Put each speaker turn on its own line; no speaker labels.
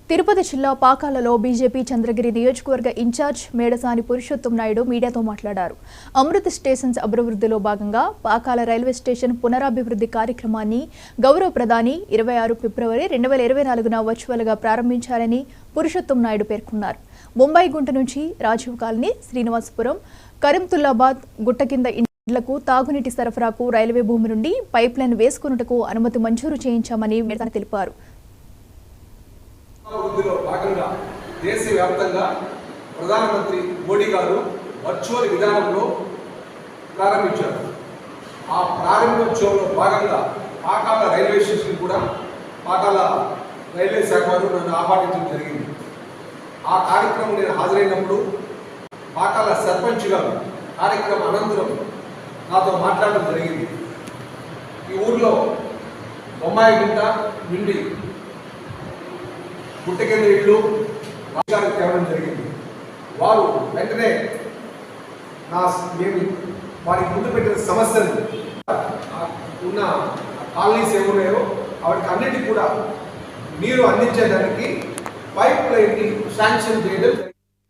తిరుపతి జిల్లా పాకాలలో బీజేపీ చంద్రగిరి నియోజకవర్గ ఇన్ఛార్జ్ మేడసాని పురుషోత్తం నాయుడు మీడియాతో మాట్లాడారు. అమృత్ స్టేషన్స్ అభివృద్ధిలో భాగంగా పాకాల రైల్వే స్టేషన్ పునరాభివృద్ధి కార్యక్రమాన్ని గౌరవ ప్రధాని 26 ఫిబ్రవరి 2024న వర్చువల్గా ప్రారంభించారని పురుషోత్తం నాయుడు పేర్కొన్నారు. ముంబై గుంట నుంచి రాజీవ్ కాలనీ, శ్రీనివాసపురం, కరీంతుల్లాబాద్ గుట్ట కింద ఇండ్లకు తాగునీటి సరఫరాకు రైల్వే భూమి నుండి పైప్ లైన్ వేసుకున్నట్టుకు అనుమతి మంజూరు చేయించామని మేడసాని తెలిపారు.
అభివృద్ధిలో భాగంగా దేశవ్యాప్తంగా ప్రధానమంత్రి మోడీ గారు వర్చువల్ విధానంలో ప్రారంభించారు. ఆ ప్రారంభోత్సవంలో భాగంగా పాకాల రైల్వే స్టేషన్ కూడా పాకాల రైల్వే శాఖ వారు నన్ను ఆహ్వానించడం జరిగింది. ఆ కార్యక్రమం నేను హాజరైనప్పుడు పాకాల సర్పంచ్ గారు కార్యక్రమం అనంతరం నాతో మాట్లాడడం జరిగింది. ఈ ఊర్లో బొమ్మాయి గుంట నుండి గుట్ట కింద ఇళ్ళు రాష్ట్రానికి తేవడం జరిగింది. వారు వెంటనే మేము వారికి ముందు పెట్టిన సమస్యలు ఉన్న కాలనీస్ ఏమున్నాయో వాటికి అన్నిటికీ కూడా నీరు అందించేదానికి పైప్ లైన్ని శాంక్షన్ చేయడం